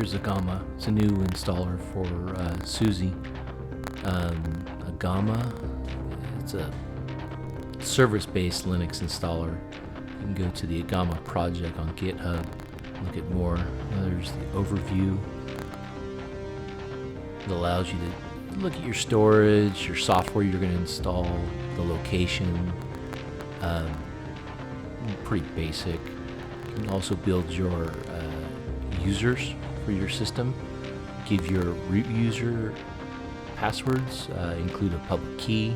here's Agama. It's a new installer for SUSE. Agama, it's a service-based Linux installer. You can go to the Agama project on GitHub, look at more. There's the overview. It allows you to look at your storage, your software you're going to install, the location. Pretty basic. You can also build your users for your system, give your root user passwords, include a public key,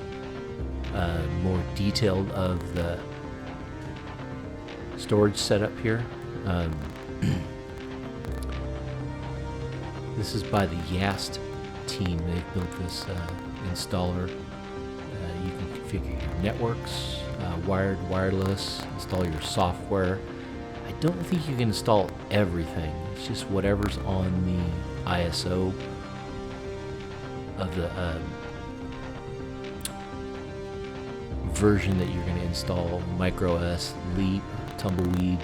more detailed of the storage setup here. This is by the Yast team. They've built this installer. You can configure your networks, wired, wireless, install your software. I don't think you can install everything. It's just whatever's on the ISO of the version that you're going to install. Micro S, Leap, Tumbleweed.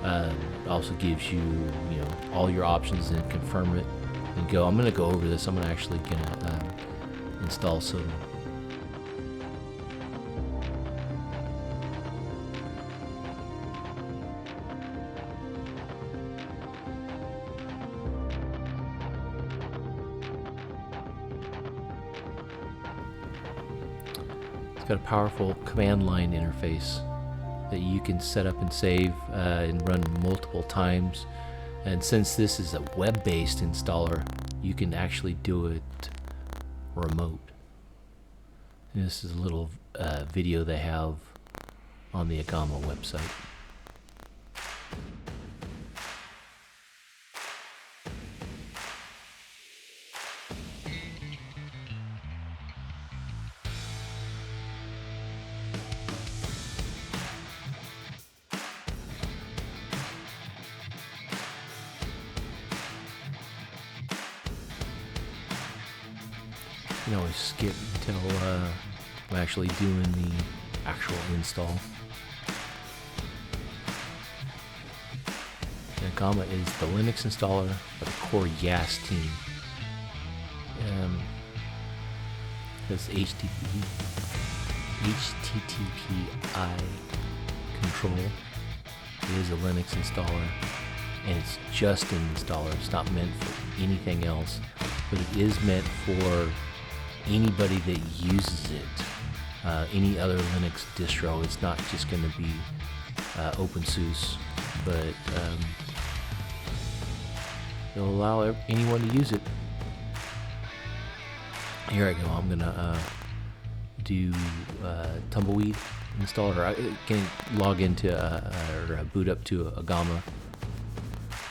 It also gives you, all your options and confirm it and go. I'm going to go over this. I'm actually going to install some. Got a powerful command line interface that you can set up and save and run multiple times. And since this is a web-based installer, you can actually do it remote. And this is a little video they have on the Agama website. You can always skip until I'm actually doing the actual install. Agama is the Linux installer for the core Yast team. This HTTPI control. It is a Linux installer, and it's just an installer. It's not meant for anything else, but it is meant for anybody that uses it. Any other Linux distro. It's not just going to be OpenSUSE, but it'll allow anyone to use it. Here I go. I'm going to do Tumbleweed installer. I can log into or boot up to Agama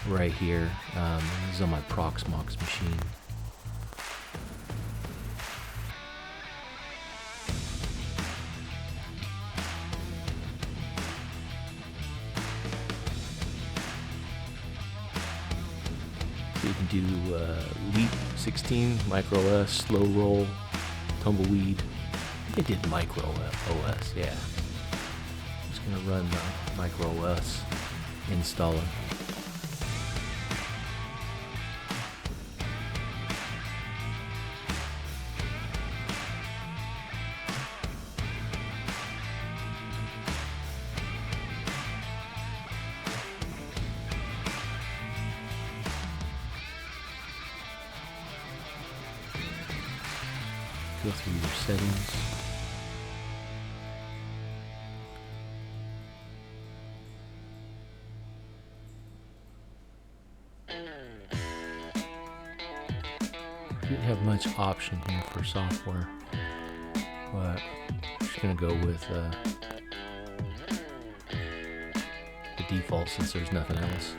right here. This is on my Proxmox machine. You can do Leap 16, Micro S, Slow Roll, Tumbleweed. I think I did Micro OS, yeah. I'm just going to run the Micro OS installer. Go through your settings. You didn't have much option here for software, but I'm just going to go with the default since there's nothing else.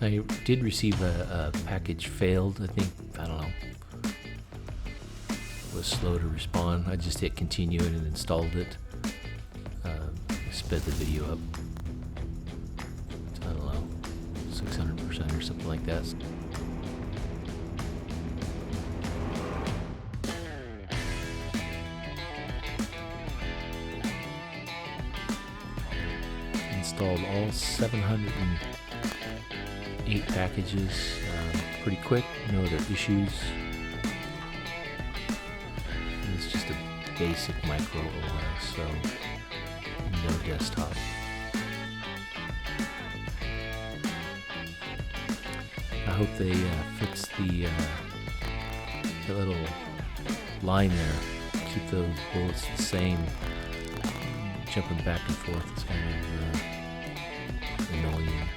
I did receive a package failed, I think. I don't know. It was slow to respond. I just hit continue and installed it. Sped the video up to, I don't know, 600% or something like that. Installed all 708 packages pretty quick, no other issues. And it's just a basic micro OS, so no desktop. I hope they fix the little line there. Keep those bullets the same. Jumping back and forth is kind of annoying.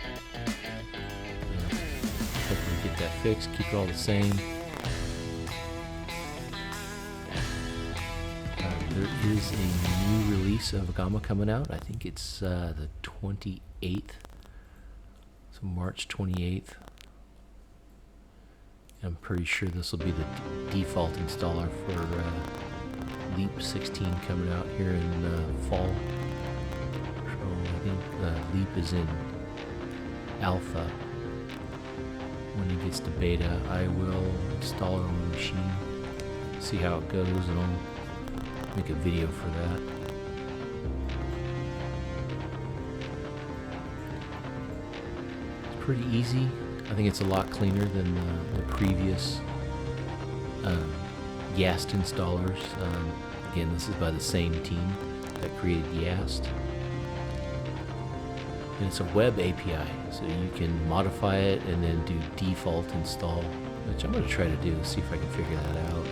Hopefully get that fixed. Keep it all the same. There is a new release of Agama coming out. I think it's the 28th. So March 28th. I'm pretty sure this will be the default installer for Leap 16 coming out here in fall. So I think Leap is in alpha. When it gets to beta, I will install it on the machine, see how it goes, and I'll make a video for that. It's pretty easy. I think it's a lot cleaner than the previous Yast installers. Again, this is by the same team that created Yast. And it's a web API, so you can modify it and then do default install, which I'm going to try to do, see if I can figure that out.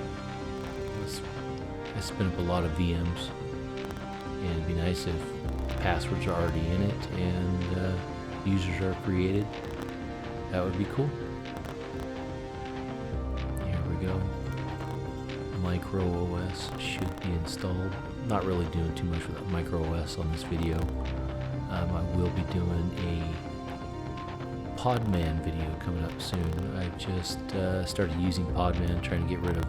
I spin up a lot of VMs, and it'd be nice if passwords are already in it and users are created. That would be cool. Here we go. Micro OS should be installed. Not really doing too much with that Micro OS on this video. I will be doing a Podman video coming up soon. I just started using Podman, trying to get rid of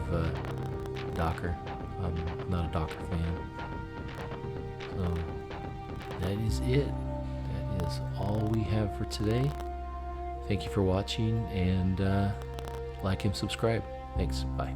Docker. I'm not a Docker fan. So that is it. That is all we have for today. Thank you for watching, and like and subscribe. Thanks. Bye.